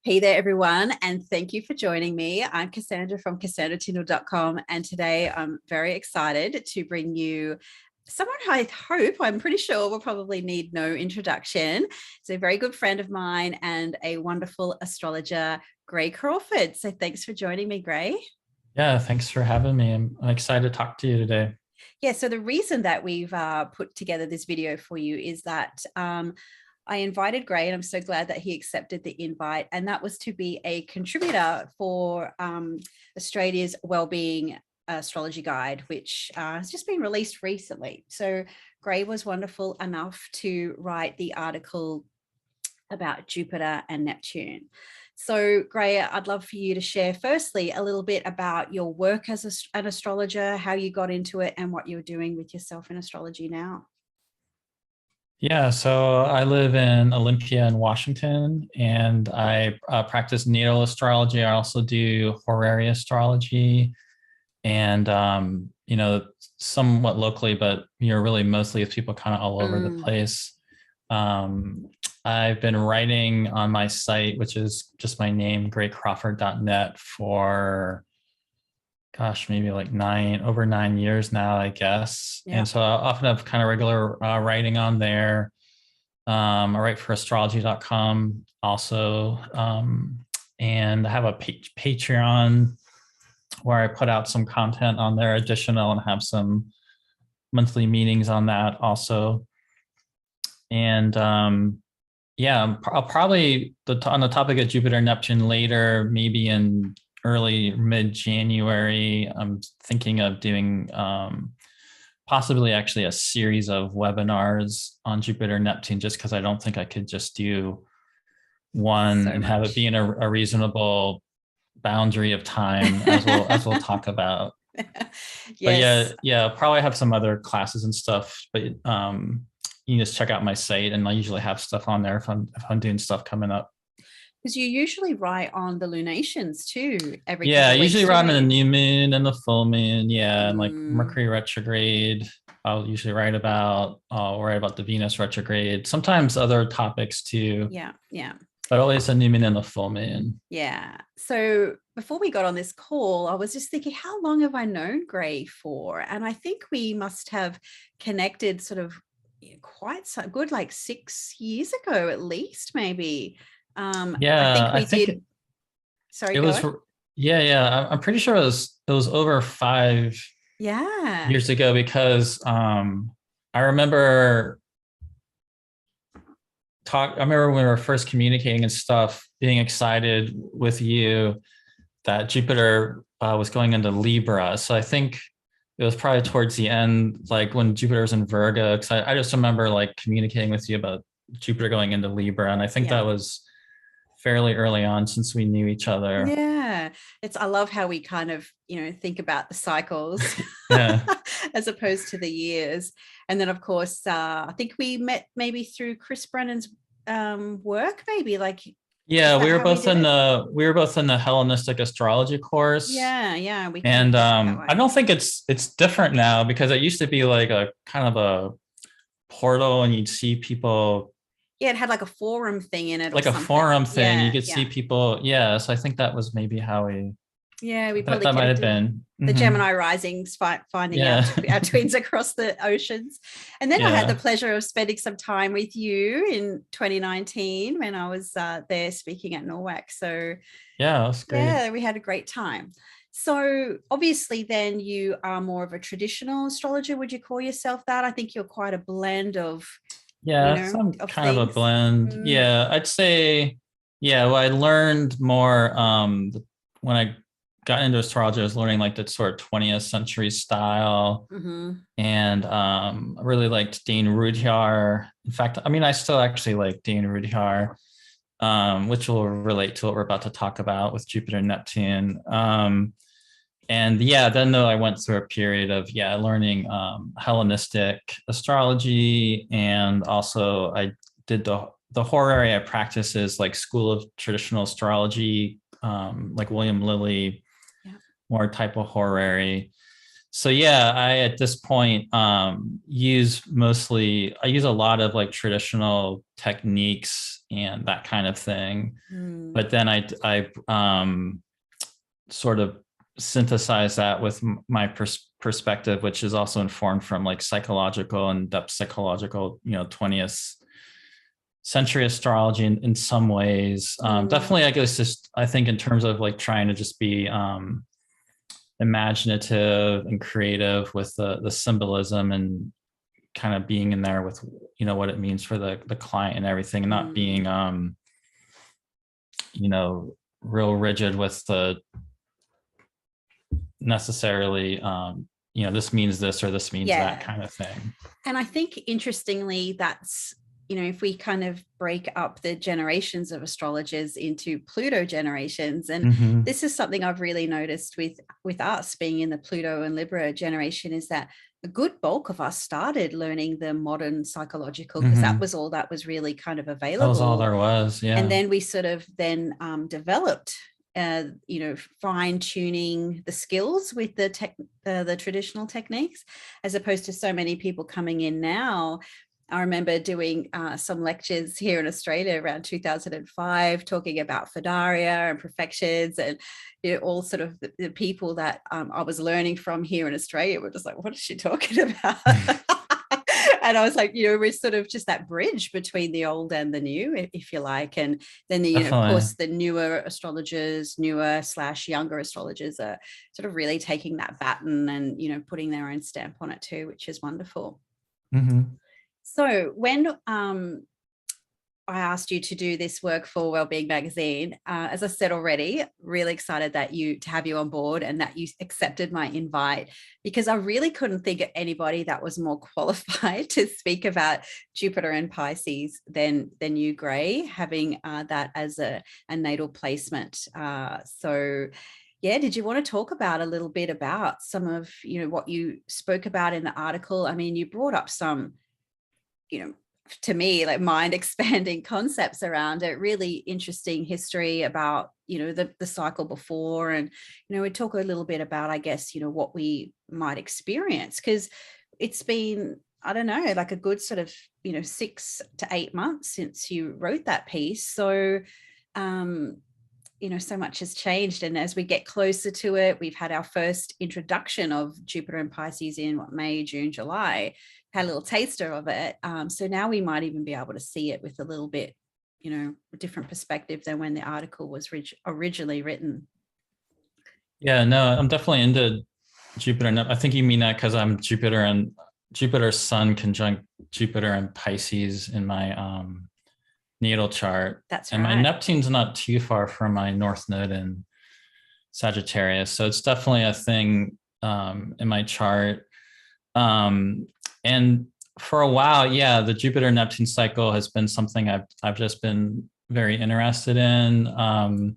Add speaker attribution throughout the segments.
Speaker 1: Hey there, everyone, and thank you for joining me. I'm Cassandra from CassandraTindall.com, and today I'm very excited to bring you someone I hope, I'm pretty sure will probably need no introduction. It's a very good friend of mine and a wonderful astrologer, Gray Crawford. So thanks for joining me, Gray.
Speaker 2: Yeah, thanks for having me. I'm excited to talk to you today.
Speaker 1: Yeah, so the reason that we've put together this video for you is that I invited Gray, and I'm so glad that he accepted the invite. And that was to be a contributor for Australia's WellBeing astrology guide, which has just been released recently. So Gray was wonderful enough to write the article about Jupiter and Neptune. So, Gray, I'd love for you to share firstly a little bit about your work as an astrologer, how you got into it, and what you're doing with yourself in astrology now.
Speaker 2: Yeah, so I live in Olympia in Washington, and I practice natal astrology. I also do horary astrology, and somewhat locally, but really mostly it's people kind of all over the place. I've been writing on my site, which is just my name, graycrawford.net, for maybe like over 9 years now, I guess.
Speaker 1: Yeah.
Speaker 2: And so I often have kind of regular writing on there. I write for astrology.com also. And I have a Patreon where I put out some content on there additional and have some monthly meetings on that also. And I'll probably on the topic of Jupiter Neptune later, maybe in early mid-January. I'm thinking of doing possibly actually a series of webinars on Jupiter Neptune, just because I don't think I could just do one and have it be in a reasonable boundary of time, as we'll talk about.
Speaker 1: Yes.
Speaker 2: But yeah, probably have some other classes and stuff. But you can just check out my site, and I usually have stuff on there if I'm doing stuff coming up.
Speaker 1: Because you usually write on the lunations too.
Speaker 2: I usually write on the new moon and the full moon. Yeah, and like Mercury retrograde. I'll usually write about the Venus retrograde. Sometimes other topics too.
Speaker 1: Yeah.
Speaker 2: But always the new moon and the full moon.
Speaker 1: Yeah. So before we got on this call, I was just thinking, how long have I known Gray for? And I think we must have connected sort of quite so good, like 6 years ago at least, maybe.
Speaker 2: I think
Speaker 1: Sorry,
Speaker 2: it was. I'm pretty sure it was over 5 years ago, because I remember when we were first communicating and stuff, being excited with you that Jupiter was going into Libra. So I think it was probably towards the end, like when Jupiter was in Virgo, because I just remember like communicating with you about Jupiter going into Libra, and I think that was fairly early on since we knew each other.
Speaker 1: Yeah, I love how we kind of think about the cycles as opposed to the years. And then of course I think we met maybe through Chris Brennan's work, maybe like
Speaker 2: we were both in the Hellenistic astrology course. And I don't think it's different now, because it used to be like a kind of a portal, and you'd see people.
Speaker 1: Yeah, it had like a forum thing in it.
Speaker 2: Like a forum thing. You could see people. Yeah. So I think that was maybe how we.
Speaker 1: Yeah, we probably
Speaker 2: that might have been
Speaker 1: the Gemini risings, finding out our twins across the oceans. And then I had the pleasure of spending some time with you in 2019 when I was there speaking at NORWAC. So
Speaker 2: that was great.
Speaker 1: Yeah, we had a great time. So obviously then you are more of a traditional astrologer. Would you call yourself that? I think you're quite a blend of
Speaker 2: some kind of a blend. I'd say I learned more when I got into astrology. I was learning like that sort of 20th century style. And I really liked Dane Rudhyar. In fact, I still actually like Dane Rudhyar, which will relate to what we're about to talk about with Jupiter and Neptune. And then though I went through a period of learning Hellenistic astrology, and also I did the horary I practice is like School of Traditional Astrology, like William Lilly, more type of horary. So yeah, I at this point use a lot of like traditional techniques and that kind of thing. But then I sort of synthesize that with my perspective, which is also informed from like psychological and depth psychological, 20th century astrology in some ways. Definitely, I guess just I think in terms of like trying to just be imaginative and creative with the symbolism and kind of being in there with what it means for the client and everything, and not being real rigid with the necessarily this means this or this means that kind of thing.
Speaker 1: And I think interestingly, that's if we kind of break up the generations of astrologers into Pluto generations, and this is something I've really noticed with us being in the Pluto and Libra generation, is that a good bulk of us started learning the modern psychological, because that was all that was really kind of available.
Speaker 2: That was all there was, yeah.
Speaker 1: And then we sort of then developed fine tuning the skills with the traditional techniques, as opposed to so many people coming in now. I remember doing some lectures here in Australia around 2005, talking about Fidaria and perfections, and all sort of the people that I was learning from here in Australia were just like, what is she talking about? And I was like, we're sort of just that bridge between the old and the new, if you like. And then of course, the newer astrologers, /younger astrologers are sort of really taking that baton and, putting their own stamp on it too, which is wonderful. So when I asked you to do this work for WellBeing magazine, as I said already, really excited to have you on board and that you accepted my invite, because I really couldn't think of anybody that was more qualified to speak about Jupiter and Pisces than you, Gray, having that as a natal placement. So yeah, did you want to talk about a little bit about some of what you spoke about in the article? I mean, you brought up some to me, like mind expanding concepts around it, really interesting history about, the cycle before. And, we talk a little bit about, I guess, what we might experience, because it's been, I don't know, like a good sort of, 6 to 8 months since you wrote that piece. So, so much has changed. And as we get closer to it, we've had our first introduction of Jupiter and Pisces in May, June, July, had a little taster of it. So now we might even be able to see it with a little bit, a different perspective than when the article was originally written.
Speaker 2: Yeah, no, I'm definitely into Jupiter. I think you mean that because I'm Jupiter's sun conjunct Jupiter and Pisces in my natal chart.
Speaker 1: That's
Speaker 2: and
Speaker 1: right.
Speaker 2: My Neptune's not too far from my North Node in Sagittarius, so it's definitely a thing in my chart. And for a while, yeah, the Jupiter Neptune cycle has been something I've just been very interested in.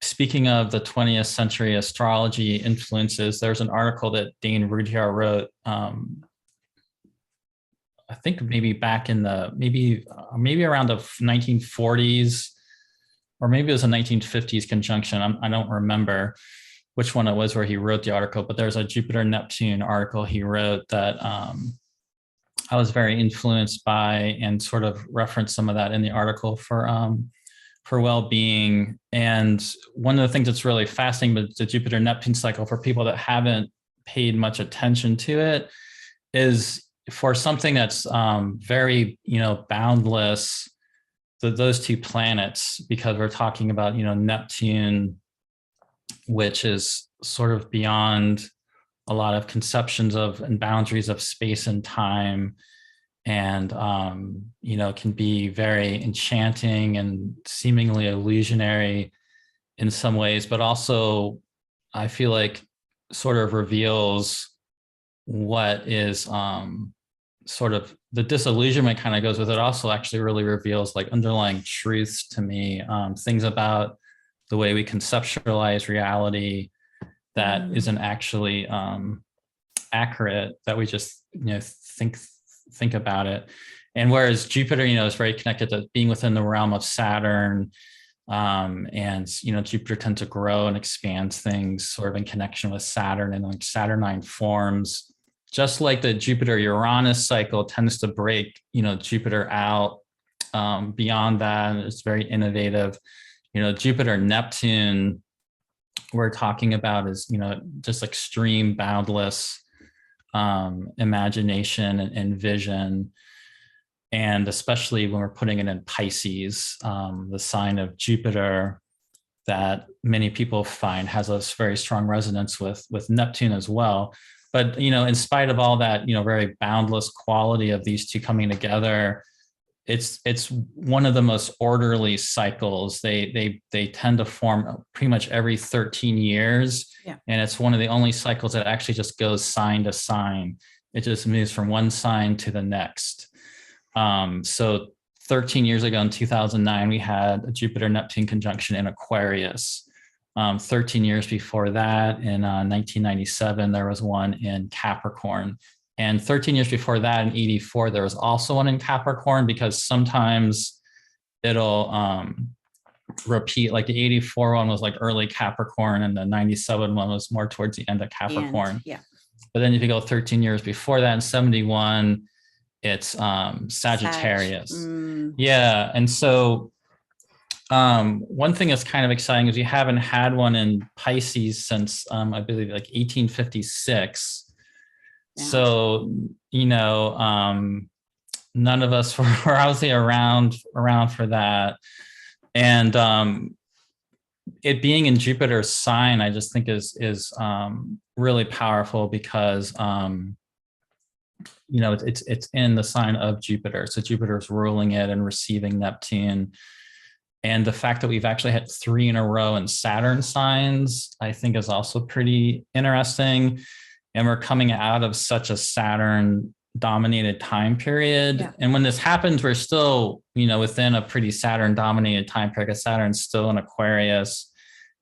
Speaker 2: Speaking of the 20th century astrology influences, there's an article that Dane Rudhyar wrote. I think maybe back in maybe around the 1940s, or maybe it was a 1950s conjunction. I don't remember which one it was where he wrote the article, but there's a Jupiter Neptune article he wrote that I was very influenced by, and sort of referenced some of that in the article for WellBeing. And one of the things that's really fascinating with the Jupiter Neptune cycle, for people that haven't paid much attention to it, is for something that's very, boundless, those two planets, because we're talking about, Neptune, which is sort of beyond a lot of conceptions of and boundaries of space and time, and can be very enchanting and seemingly illusionary in some ways, but also I feel like sort of reveals what is sort of the disillusionment kind of goes with it. Also actually really reveals like underlying truths to me, things about the way we conceptualize reality that isn't actually accurate, that we just think about it. And whereas Jupiter, is very connected to being within the realm of Saturn, And, Jupiter tends to grow and expand things sort of in connection with Saturn and like Saturnine forms, just like the Jupiter Uranus cycle tends to break, Jupiter out. Beyond that, it's very innovative. Jupiter Neptune, we're talking about is, just extreme boundless imagination and vision. And especially when we're putting it in Pisces, the sign of Jupiter that many people find has a very strong resonance with Neptune as well. But, in spite of all that, very boundless quality of these two coming together, it's one of the most orderly cycles. They tend to form pretty much every 13 years.
Speaker 1: Yeah.
Speaker 2: And it's one of the only cycles that actually just goes sign to sign. It just moves from one sign to the next. So 13 years ago in 2009, we had a Jupiter Neptune conjunction in Aquarius. 13 years before that, in 1997, there was one in Capricorn. And 13 years before that, in 84, there was also one in Capricorn, because sometimes it'll repeat. Like the 84 one was like early Capricorn, and the 97 one was more towards the end of Capricorn.
Speaker 1: Yeah.
Speaker 2: But then if you go 13 years before that, in 71, it's Sagittarius. Yeah. And so one thing that's kind of exciting is we haven't had one in Pisces since I believe like 1856. Yeah. So, none of us were obviously around for that. And it being in Jupiter's sign, I just think is really powerful, because it's in the sign of Jupiter. So Jupiter's ruling it and receiving Neptune. And the fact that we've actually had 3 in a row in Saturn signs, I think is also pretty interesting. And we're coming out of such a Saturn dominated time period. Yeah. And when this happens, we're still, within a pretty Saturn dominated time period. Saturn's still in Aquarius,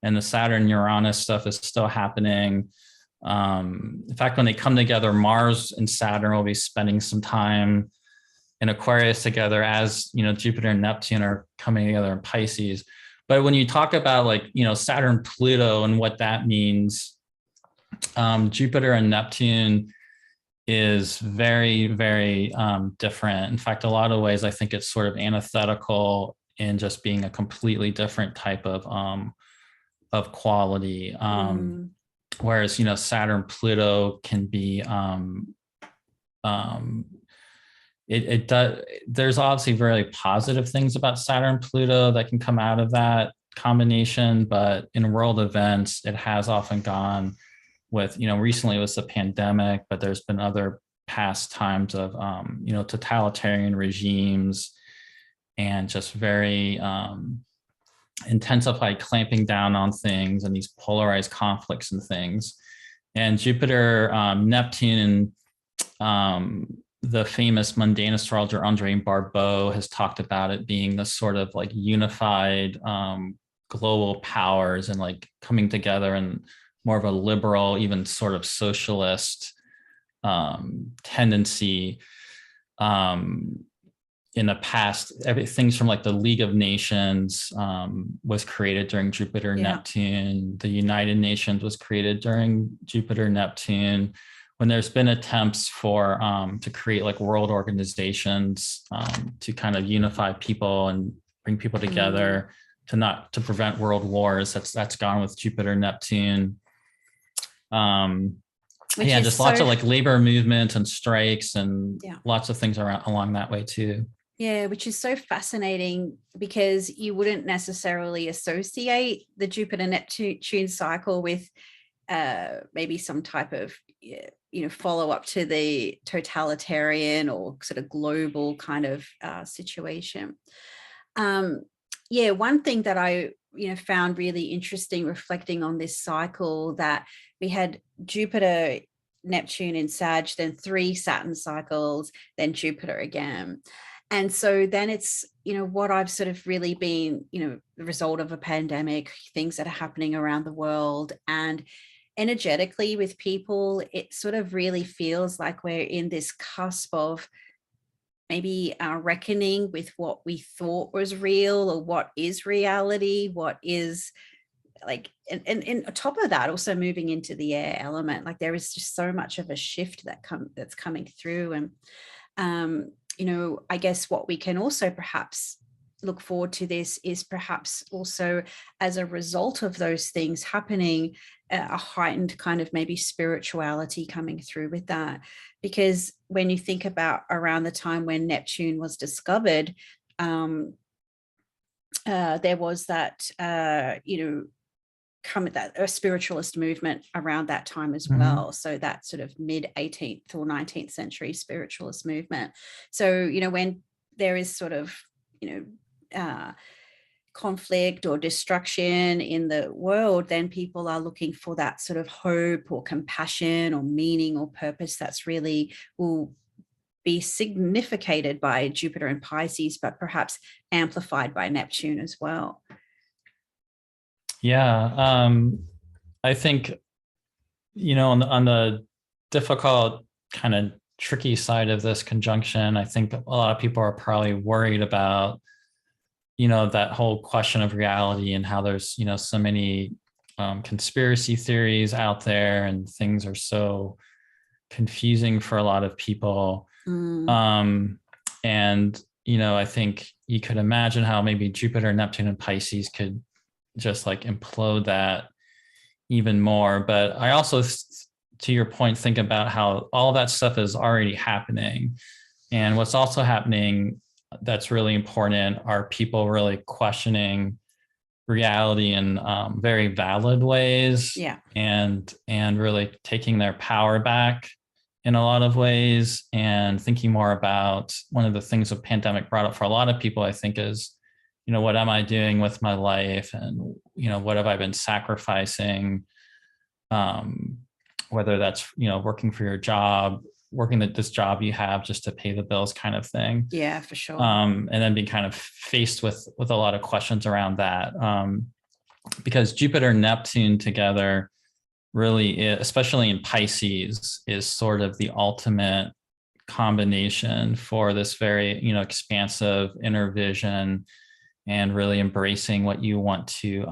Speaker 2: and the Saturn Uranus stuff is still happening. In fact, when they come together, Mars and Saturn will be spending some time in Aquarius together, as Jupiter and Neptune are coming together in Pisces. But when you talk about Saturn Pluto and what that means, Jupiter and Neptune is very, very different. In fact, a lot of ways, I think it's sort of antithetical in just being a completely different type of quality. Whereas, Saturn Pluto can be, it does, there's obviously very positive things about Saturn Pluto that can come out of that combination, but in world events, it has often gone with, recently it was the pandemic, but there's been other past times of, totalitarian regimes and just very intensified clamping down on things and these polarized conflicts and things. And Jupiter, Neptune, the famous mundane astrologer Andre Barbeau has talked about it being the sort of unified global powers and coming together and more of a liberal, even sort of socialist tendency. In the past, things from the League of Nations was created during Jupiter Neptune. The United Nations was created during Jupiter Neptune. When there's been attempts for to create world organizations to kind of unify people and bring people together to prevent world wars, that's gone with Jupiter Neptune. Just lots of labor movement and strikes and lots of things along that way too.
Speaker 1: Yeah, which is so fascinating, because you wouldn't necessarily associate the Jupiter Neptune cycle with maybe some type of follow up to the totalitarian or sort of global kind of situation. One thing that I found really interesting reflecting on this cycle, that we had Jupiter Neptune in Sag, then 3 Saturn cycles, then Jupiter again. And so then it's, what I've sort of really been, the result of a pandemic, things that are happening around the world, and energetically with people, it sort of really feels like we're in this cusp of maybe reckoning with what we thought was real, or what is reality, what is like, and on top of that, also moving into the air element. Like there is just so much of a shift that's coming through. And I guess what we can also perhaps look forward to this is perhaps also, as a result of those things happening, a heightened kind of maybe spirituality coming through with that. Because when you think about around the time when Neptune was discovered, there was that that a spiritualist movement around that time as well. So that sort of mid 18th or 19th century spiritualist movement. So when there is sort of conflict or destruction in the world, then people are looking for that sort of hope or compassion or meaning or purpose that's really will be significated by Jupiter and Pisces, but perhaps amplified by Neptune as well.
Speaker 2: Yeah, I think, on the difficult, kind of tricky side of this conjunction, I think a lot of people are probably worried about, that whole question of reality and how there's, so many conspiracy theories out there, and things are so confusing for a lot of people. And, I think you could imagine how maybe Jupiter, Neptune, and Pisces could just like implode that even more. But I also, to your point, think about how all that stuff is already happening. And what's also happening that's really important are people really questioning reality in very valid ways.
Speaker 1: Yeah.
Speaker 2: And really taking their power back in a lot of ways, and thinking more about one of the things the pandemic brought up for a lot of people, I think, is, what am I doing with my life? And, what have I been sacrificing? Whether that's, working for your job, working at this job you have just to pay the bills kind of thing.
Speaker 1: Yeah, for sure.
Speaker 2: And then being kind of faced with a lot of questions around that. Because Jupiter and Neptune together really is, especially in Pisces, is sort of the ultimate combination for this very, expansive inner vision, and really embracing what you want to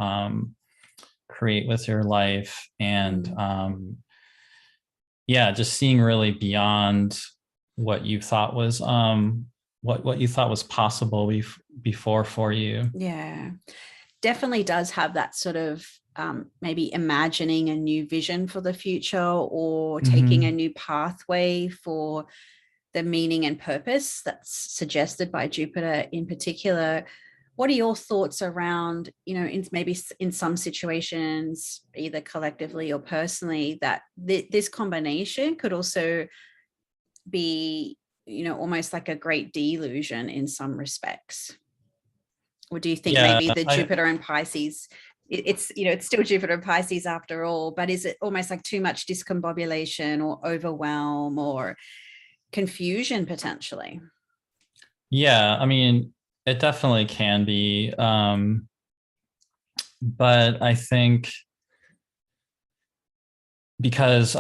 Speaker 2: create with your life. And just seeing really beyond what you thought was what you thought was possible before for you.
Speaker 1: Yeah, definitely does have that sort of maybe imagining a new vision for the future, or taking a new pathway for the meaning and purpose that's suggested by Jupiter in particular. What are your thoughts around, maybe in some situations, either collectively or personally, that this combination could also be, almost like a great delusion in some respects? Or do you think maybe the Jupiter and Pisces, it's still Jupiter and Pisces after all, but is it almost like too much discombobulation or overwhelm or confusion potentially?
Speaker 2: Yeah, I mean, it definitely can be. But I think because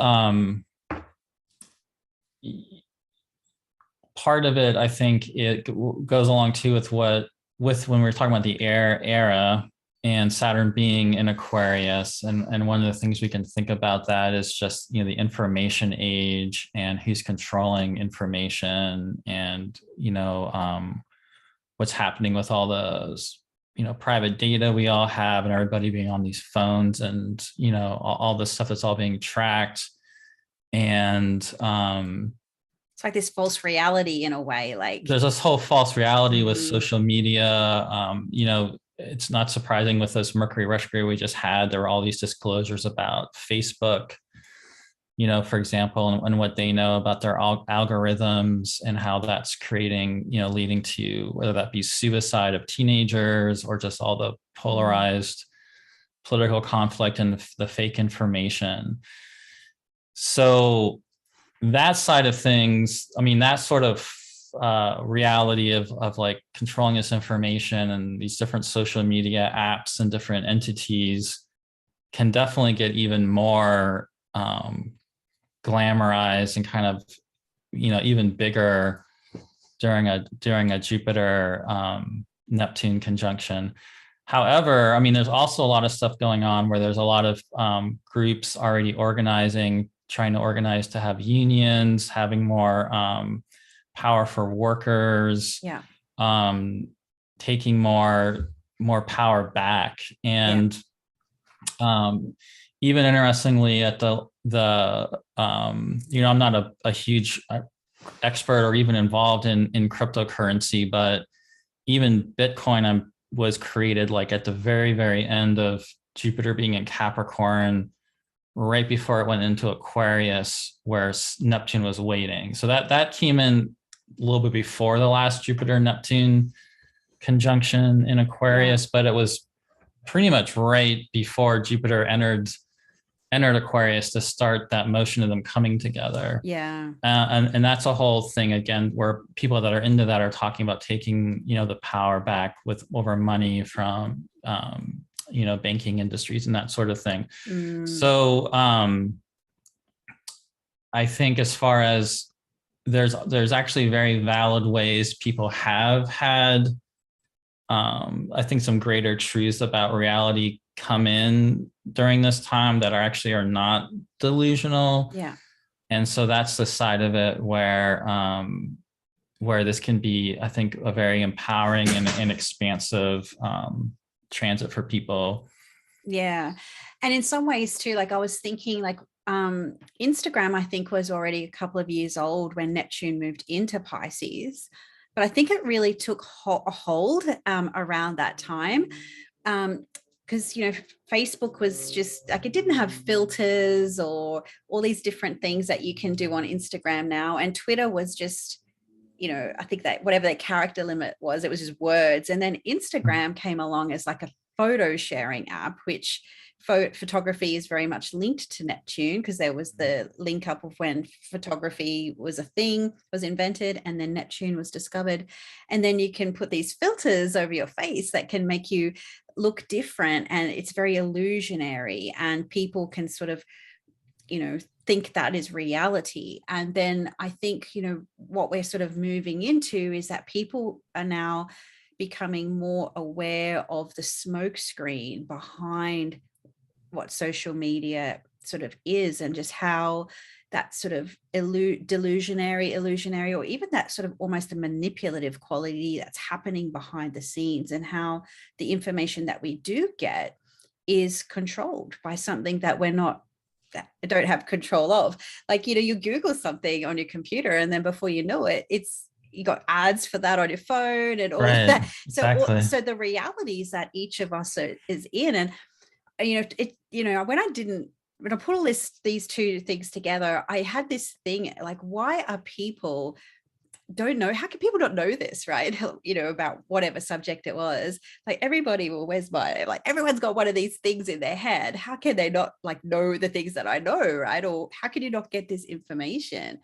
Speaker 2: part of it, I think it goes along too with when we were talking about the air era and Saturn being in Aquarius. And one of the things we can think about that is just, the information age, and who's controlling information, and, what's happening with all those, private data we all have, and everybody being on these phones, and, all this stuff that's all being tracked. And
Speaker 1: it's like this false reality in a way. Like
Speaker 2: there's this whole false reality with social media. It's not surprising with this Mercury retrograde we just had, there were all these disclosures about Facebook, for example, and what they know about their algorithms, and how that's creating, leading to whether that be suicide of teenagers, or just all the polarized political conflict and the fake information. So that side of things, I mean, that sort of reality of like controlling this information and these different social media apps and different entities can definitely get even more glamorized, and kind of, even bigger during a Jupiter Neptune conjunction. However, I mean, there's also a lot of stuff going on where there's a lot of groups already organizing, trying to organize to have unions, having more power for workers,
Speaker 1: Yeah.
Speaker 2: taking more power back. And even interestingly, at the I'm not a huge expert or even involved in cryptocurrency, but even Bitcoin was created like at the very, very end of Jupiter being in Capricorn, right before it went into Aquarius, where Neptune was waiting. So that came in a little bit before the last Jupiter Neptune conjunction in Aquarius, but it was pretty much right before Jupiter entered Aquarius to start that motion of them coming together.
Speaker 1: Yeah.
Speaker 2: And that's a whole thing again, where people that are into that are talking about taking, the power back over money from, banking industries and that sort of thing. So I think as far as there's actually very valid ways people have had, I think some greater truths about reality come in during this time that are not delusional.
Speaker 1: Yeah.
Speaker 2: And so that's the side of it where this can be, I think, a very empowering and expansive transit for people.
Speaker 1: Yeah. And in some ways too, like I was thinking like Instagram, I think was already a couple of years old when Neptune moved into Pisces. But I think it really took a hold around that time. Because, Facebook was just like, it didn't have filters or all these different things that you can do on Instagram now. And Twitter was just, I think that whatever their character limit was, it was just words. And then Instagram came along as like a photo sharing app, which photography is very much linked to Neptune, because there was the link up of when photography was invented, and then Neptune was discovered. And then you can put these filters over your face that can make you look different, and it's very illusionary, and people can sort of think that is reality. And then I think what we're sort of moving into is that people are now becoming more aware of the smoke screen behind what social media sort of is, and just how that sort of illusionary, or even that sort of almost a manipulative quality that's happening behind the scenes, and how the information that we do get is controlled by something that don't have control of. Like, you Google something on your computer, and then before you know it, you got ads for that on your phone and all of that.
Speaker 2: Exactly.
Speaker 1: So the realities that each of us is in, and when I put all these two things together, I had this thing like, why are people don't know? How can people not know this, right? About whatever subject it was. Like, everybody, well, where's my, like, everyone's got one of these things in their head. How can they not like know the things that I know, right? Or how can you not get this information?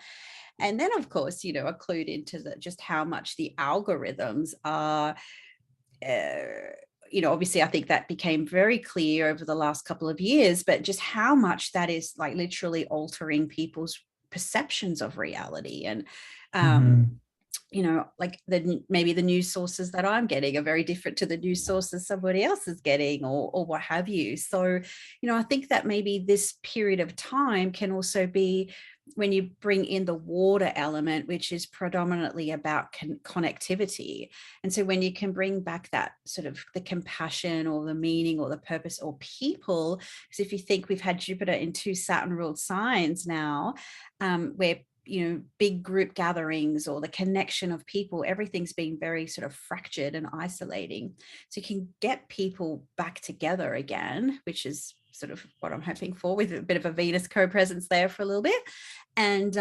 Speaker 1: And then, of course, I clued into just how much the algorithms are, obviously I think that became very clear over the last couple of years, but just how much that is like literally altering people's perceptions of reality. And, like maybe the news sources that I'm getting are very different to the news sources somebody else is getting, or what have you. So, I think that maybe this period of time can also be when you bring in the water element, which is predominantly about connectivity. And so when you can bring back that sort of the compassion or the meaning or the purpose or people, because if you think we've had Jupiter in 2 Saturn ruled signs now, where big group gatherings or the connection of people, everything's been very sort of fractured and isolating. So you can get people back together again, which is sort of what I'm hoping for, with a bit of a Venus co-presence there for a little bit. And,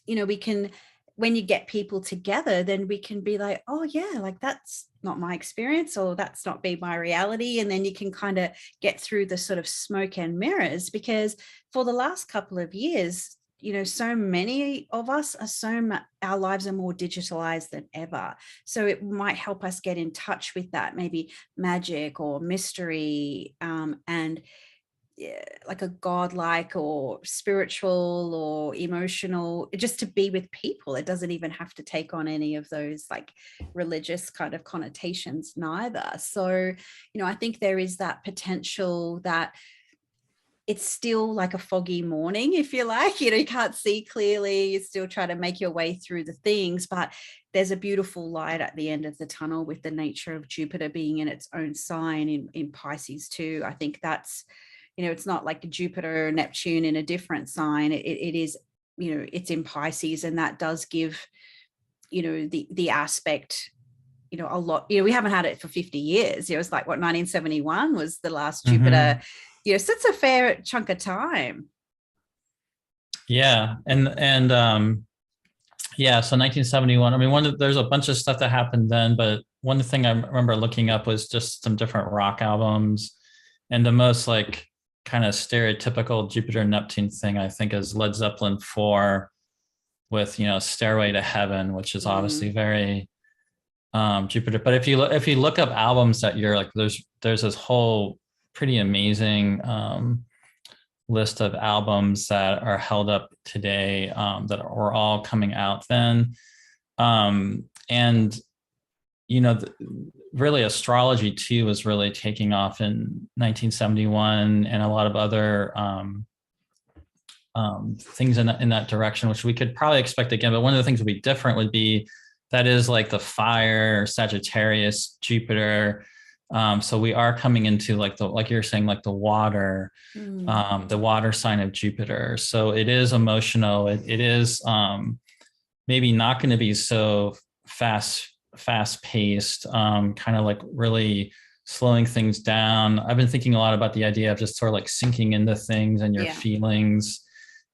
Speaker 1: we can, when you get people together, then we can be like, oh yeah, like that's not my experience, or that's not been my reality. And then you can kind of get through the sort of smoke and mirrors, because for the last couple of years, so many of us are our lives are more digitalized than ever. So it might help us get in touch with that maybe magic or mystery, and yeah, like a godlike or spiritual or emotional, just to be with people. It doesn't even have to take on any of those like religious kind of connotations neither. So, I think there is that potential that it's still like a foggy morning, if you like, you can't see clearly, you still try to make your way through the things, but there's a beautiful light at the end of the tunnel with the nature of Jupiter being in its own sign in Pisces too. I think that's, it's not like Jupiter, Neptune in a different sign. It is, it's in Pisces, and that does give, the aspect, a lot, we haven't had it for 50 years. It's like what, 1971 was the last Jupiter, so it's a fair chunk of time.
Speaker 2: Yeah. Yeah, so 1971. I mean, there's a bunch of stuff that happened then, but one thing I remember looking up was just some different rock albums, and the most like kind of stereotypical Jupiter Neptune thing I think is Led Zeppelin 4 with Stairway to Heaven, which is obviously very Jupiter. But if you look up albums that year, like there's this whole pretty amazing list of albums that are held up today that were all coming out then. And really astrology too was really taking off in 1971, and a lot of other things in that direction, which we could probably expect again. But one of the things that would be different would be that is like the fire Sagittarius Jupiter. So we are coming into like you're saying, like the water sign of Jupiter. So it is emotional. It is maybe not going to be so fast paced, kind of like really slowing things down. I've been thinking a lot about the idea of just sort of like sinking into things and your feelings.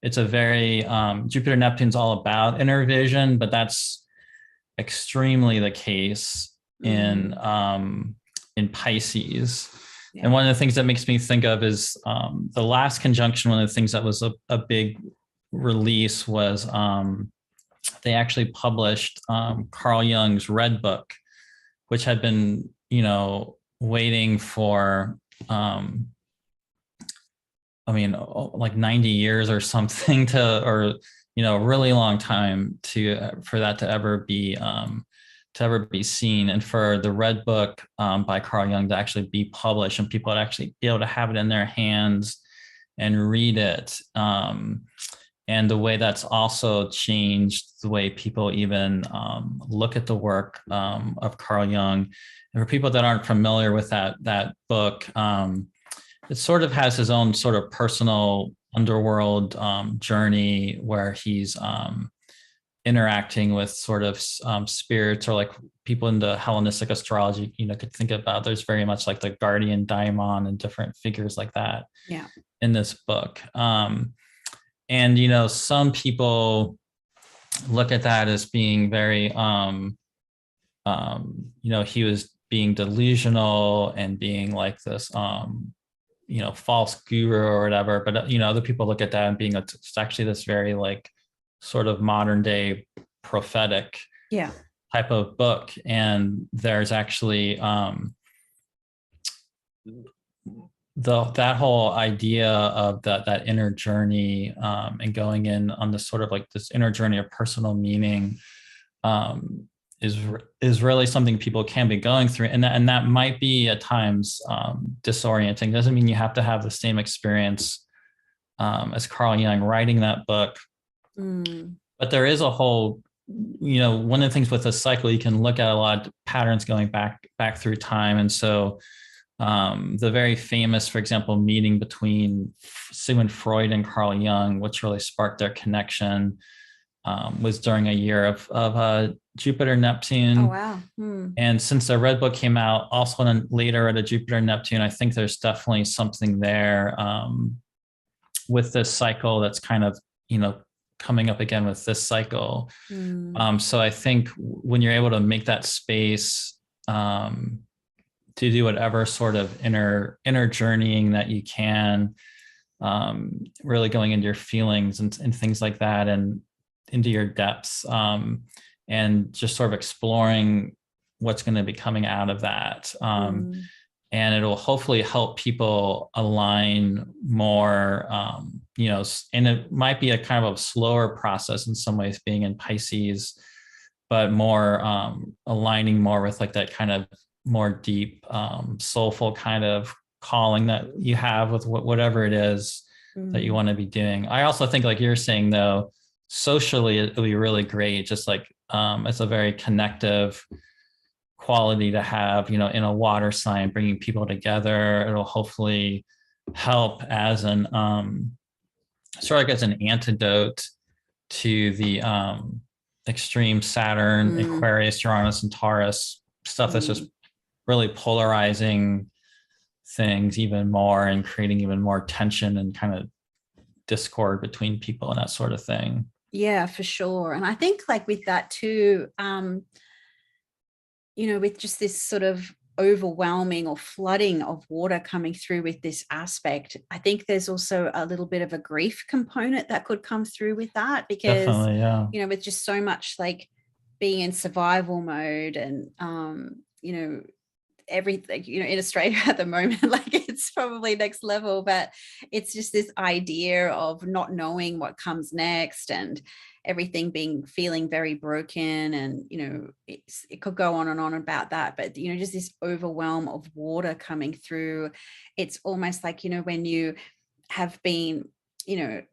Speaker 2: It's a very Jupiter Neptune's all about inner vision, but that's extremely the case in Pisces. Yeah. And one of the things that makes me think of is the last conjunction. One of the things that was a big release was they actually published Carl Jung's Red Book, which had been, waiting for, like 90 years or something a really long time for that to ever be seen, and for the Red Book by Carl Jung to actually be published and people would actually be able to have it in their hands and read it. And the way that's also changed the way people even look at the work of Carl Jung. And for people that aren't familiar with that book, it sort of has his own sort of personal underworld journey where he's interacting with sort of spirits, or like people into Hellenistic astrology, could think about. There's very much like the guardian daimon and different figures like that in this book. And, some people look at that as being very, he was being delusional and being like this, false guru or whatever. But, other people look at that and being it's actually this very like sort of modern day prophetic type of book. And there's actually that whole idea of that inner journey and going in on this sort of like this inner journey of personal meaning is really something people can be going through, and that might be at times disorienting. Doesn't mean you have to have the same experience as Carl Jung writing that book. But there is a whole, one of the things with a cycle, you can look at a lot of patterns going back through time. And so the very famous, for example, meeting between Sigmund Freud and Carl Jung, which really sparked their connection, was during a year of Jupiter Neptune.
Speaker 1: Oh, wow.
Speaker 2: And since the Red Book came out also later at a Jupiter Neptune, I think there's definitely something there with this cycle that's kind of, coming up again with this cycle. So I think when you're able to make that space to do whatever sort of inner journeying that you can, really going into your feelings and things like that, and into your depths, and just sort of exploring what's going to be coming out of that. and it'll hopefully help people align more, and it might be a kind of a slower process in some ways being in Pisces, but more aligning more with like that kind of more deep, soulful kind of calling that you have with whatever it is that you want to be doing. I also think, like you're saying, though, socially it'll be really great. Just like it's a very connective quality to have, in a water sign, bringing people together. It'll hopefully help as an sort of like as an antidote to the extreme Saturn, Aquarius, Uranus, and Taurus stuff that's just really polarizing things even more and creating even more tension and kind of discord between people and that sort of thing.
Speaker 1: Yeah, for sure. And I think like with that too, with just this sort of overwhelming or flooding of water coming through with this aspect, I think there's also a little bit of a grief component that could come through with that, because
Speaker 2: definitely, yeah,
Speaker 1: with just so much like being in survival mode and everything, in Australia at the moment, like it's probably next level, but it's just this idea of not knowing what comes next and everything feeling very broken. And it could go on and on about that, but just this overwhelm of water coming through. It's almost like when you have been,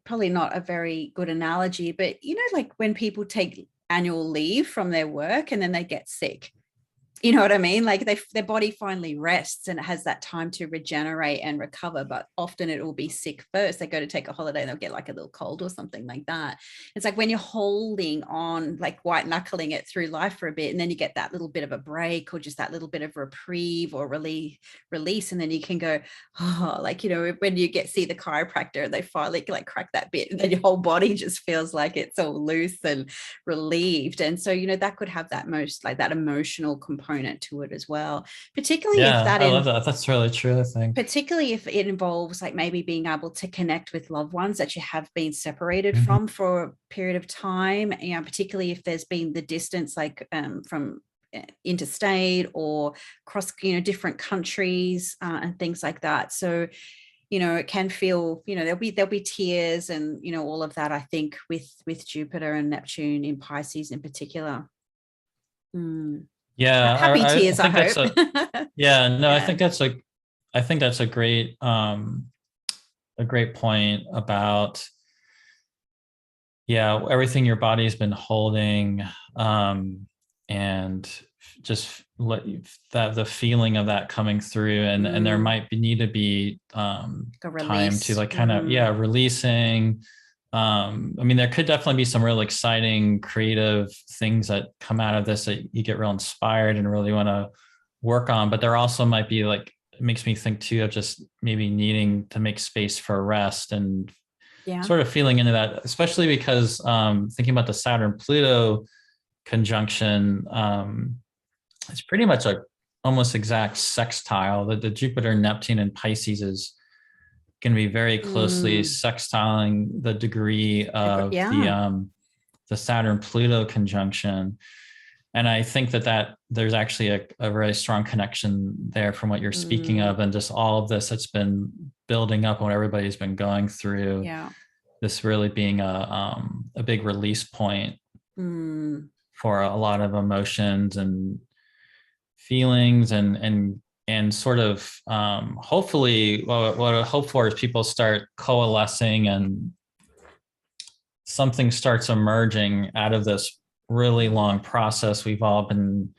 Speaker 1: probably not a very good analogy, but like when people take annual leave from their work and then they get sick. You know what I mean? Like their body finally rests and it has that time to regenerate and recover. But often it will be sick first. They go to take a holiday and they'll get like a little cold or something like that. It's like when you're holding on, like white knuckling it through life for a bit, and then you get that little bit of a break or just that little bit of reprieve or release. And then you can go, oh, like, when you see the chiropractor, they finally like crack that bit and then your whole body just feels like it's all loose and relieved. And so, that could have that that emotional component to it as well, particularly if that
Speaker 2: I love that. That's really true, I think.
Speaker 1: Particularly if it involves like maybe being able to connect with loved ones that you have been separated from for a period of time, particularly if there's been the distance, like from interstate or across different countries and things like that. So it can feel, there'll be tears and all of that, I think, with Jupiter and Neptune in Pisces in particular.
Speaker 2: Yeah,
Speaker 1: happy tears, I hope.
Speaker 2: I think that's a great point about everything your body's been holding, and just the feeling of that coming through, and there might need to be time to like kind of releasing. There could definitely be some real exciting creative things that come out of this that you get real inspired and really want to work on, but there also might be like, it makes me think too of just maybe needing to make space for rest and sort of feeling into that, especially because thinking about the Saturn-Pluto conjunction, it's pretty much a almost exact sextile. The Jupiter Neptune in Pisces is going to be very closely sextiling the degree of the Saturn-Pluto conjunction. And I think that there's actually a very strong connection there from what you're speaking of, and just all of this that's been building up, what everybody's been going through. Yeah. This really being a big release point for a lot of emotions and feelings and sort of hopefully what I hope for is people start coalescing and something starts emerging out of this really long process we've all been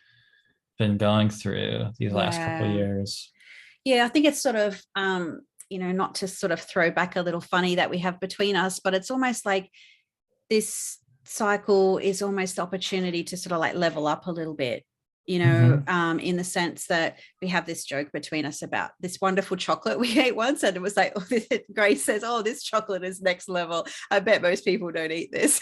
Speaker 2: going through these last couple of years.
Speaker 1: Yeah, I think it's sort of not to sort of throw back a little funny that we have between us, but it's almost like this cycle is almost opportunity to sort of like level up a little bit, in the sense that we have this joke between us about this wonderful chocolate we ate once, and it was like, Grace says, oh, this chocolate is next level. I bet most people don't eat this.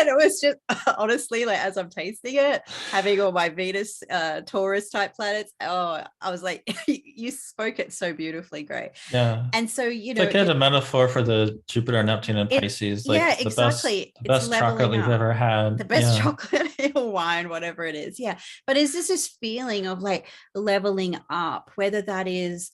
Speaker 1: And it was just honestly, like as I'm tasting it, having all my Venus, Taurus type planets. Oh, I was like, you spoke it so beautifully, Gray.
Speaker 2: Yeah.
Speaker 1: And so,
Speaker 2: It's like a metaphor for the Jupiter, Neptune, and Pisces, like
Speaker 1: yeah, exactly.
Speaker 2: the
Speaker 1: It's
Speaker 2: best chocolate
Speaker 1: leveling
Speaker 2: we've
Speaker 1: up.
Speaker 2: ever had.
Speaker 1: The best chocolate or wine, whatever it is. Yeah. But is this feeling of like leveling up, whether that is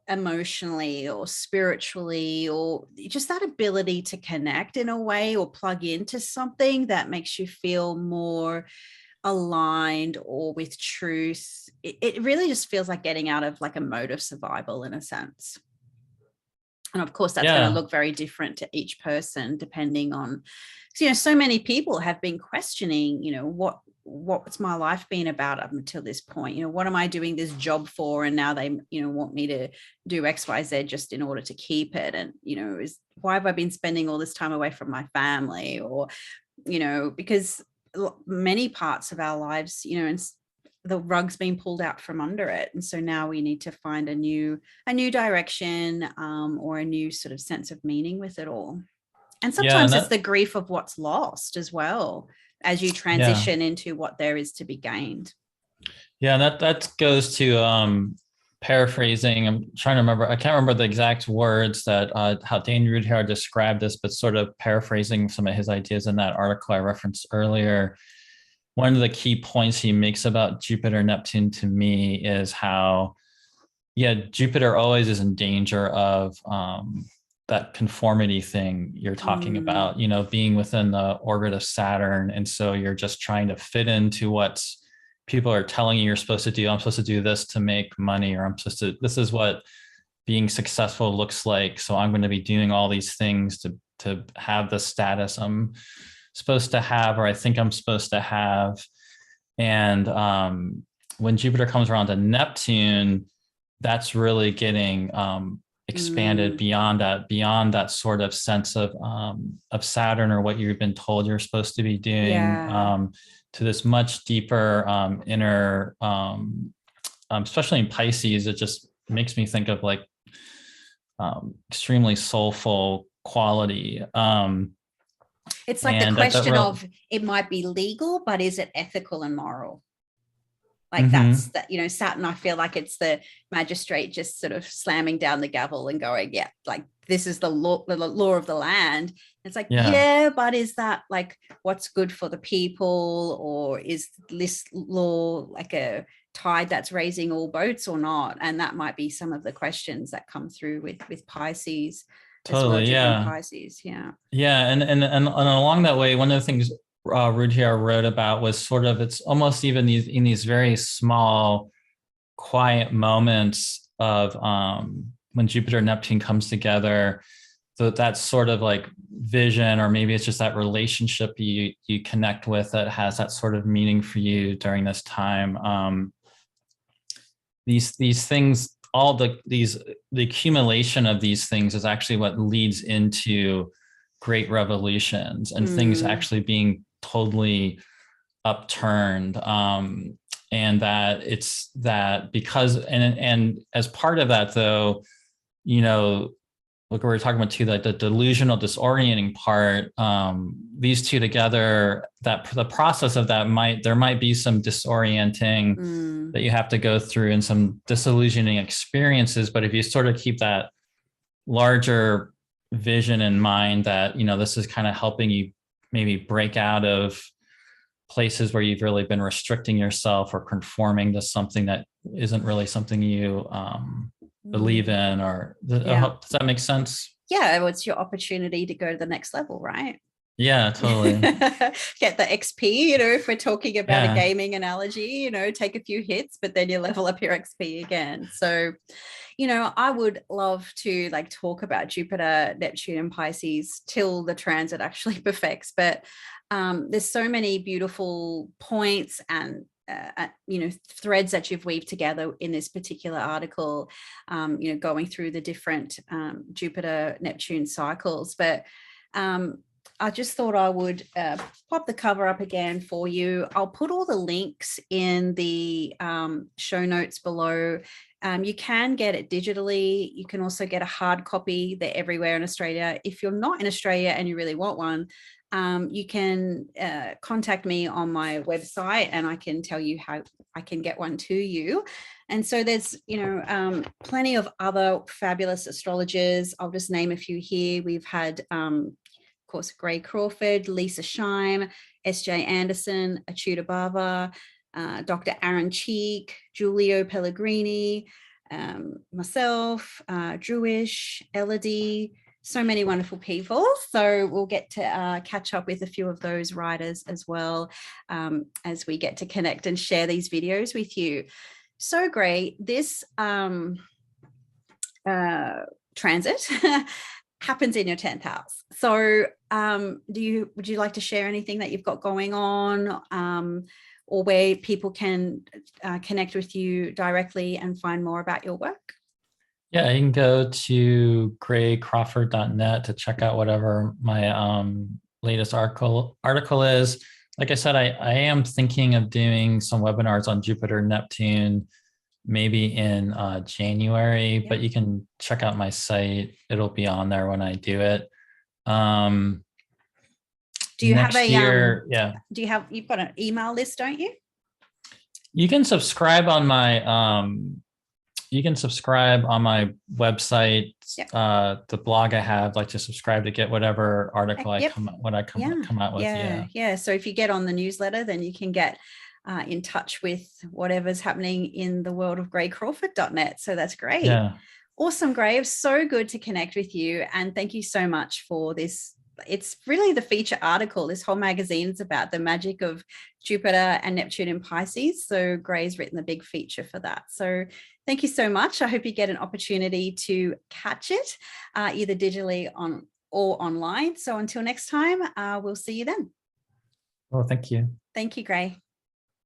Speaker 1: emotionally or spiritually, or just that ability to connect in a way or plug into something that makes you feel more aligned or with truth? It really just feels like getting out of like a mode of survival in a sense. And of course, that's going to look very different to each person, depending on, so many people have been questioning, what's my life been about up until this point? What am I doing this job for? And now they, want me to do X, Y, Z just in order to keep it. And, why have I been spending all this time away from my family? Or, because many parts of our lives, the rug's been pulled out from under it. And so now we need to find a new direction, or a new sort of sense of meaning with it all. And sometimes it's the grief of what's lost as well, as you transition into what there is to be gained.
Speaker 2: Yeah, that goes to paraphrasing. I'm trying to remember. I can't remember the exact words that how Dane Rudhyar described this, but sort of paraphrasing some of his ideas in that article I referenced earlier. One of the key points he makes about Jupiter Neptune to me is how, Jupiter always is in danger of that conformity thing you're talking about, being within the orbit of Saturn. And so you're just trying to fit into what people are telling you you're supposed to do. I'm supposed to do this to make money, or this is what being successful looks like. So I'm going to be doing all these things to have the status I'm supposed to have, or I think I'm supposed to have. And when Jupiter comes around to Neptune, that's really getting expanded beyond that sort of sense of Saturn, or what you've been told you're supposed to be doing, to this much deeper inner, especially in Pisces. It just makes me think of like extremely soulful quality.
Speaker 1: It's like the question of, it might be legal, but is it ethical and moral? Like that's that, Saturn, I feel like it's the magistrate just sort of slamming down the gavel and going, yeah, like this is the law of the land. It's like, but is that like what's good for the people, or is this law like a tide that's raising all boats or not? And that might be some of the questions that come through with Pisces.
Speaker 2: Totally,
Speaker 1: Pisces,
Speaker 2: and along that way, one of the things Rudhyar wrote about was sort of, it's almost even in these very small, quiet moments of when Jupiter and Neptune comes together. So that's sort of like vision, or maybe it's just that relationship you connect with that has that sort of meaning for you during this time. These things, the accumulation of these things is actually what leads into great revolutions and things actually being totally upturned. And that it's that because, and as part of that though, look, we were talking about too, like the delusional, disorienting part, these two together, that the process of that there might be some disorienting that you have to go through, and some disillusioning experiences. But if you sort of keep that larger vision in mind, that, this is kind of helping you maybe break out of places where you've really been restricting yourself or conforming to something that isn't really something you believe in, or does that make sense?
Speaker 1: Yeah, well, it's your opportunity to go to the next level, right?
Speaker 2: Yeah, totally.
Speaker 1: Get the XP, if we're talking about a gaming analogy, take a few hits, but then you level up your XP again. So, I would love to like talk about Jupiter, Neptune, and Pisces till the transit actually perfects. But there's so many beautiful points and threads that you've weaved together in this particular article, going through the different Jupiter Neptune cycles. But I just thought I would pop the cover up again for you. I'll put all the links in the show notes below. You can get it digitally. You can also get a hard copy. They're everywhere in Australia. If you're not in Australia and you really want one, you can contact me on my website and I can tell you how I can get one to you. And so there's, plenty of other fabulous astrologers. I'll just name a few here. We've had, of course, Gray Crawford, Lisa Scheim, S.J. Anderson, Achuta Bava, Dr. Aaron Cheek, Giulio Pellegrini, myself, Drewish, Elodie, so many wonderful people. So we'll get to catch up with a few of those writers as well, as we get to connect and share these videos with you. So great. This transit happens in your 10th house. So would you like to share anything that you've got going on, or where people can connect with you directly and find more about your work?
Speaker 2: Yeah, you can go to graycrawford.net to check out whatever my latest article is. Like I said, I am thinking of doing some webinars on Jupiter Neptune, maybe in January, but you can check out my site. It'll be on there when I do it.
Speaker 1: Do you have a
Speaker 2: year,
Speaker 1: you've got an email list, don't you?
Speaker 2: You can subscribe on my website. The blog I have, like to subscribe to get whatever article I come out with.
Speaker 1: Yeah. So if you get on the newsletter, then you can get in touch with whatever's happening in the world of graycrawford.net. So that's great.
Speaker 2: Yeah.
Speaker 1: Awesome, Gray. It's so good to connect with you. And thank you so much for this. It's really the feature article. This whole magazine is about the magic of Jupiter and Neptune in Pisces. So Gray's written the big feature for that. So thank you so much. I hope you get an opportunity to catch it either digitally or online. So until next time, we'll see you then.
Speaker 2: Well, thank you.
Speaker 1: Thank you, Gray.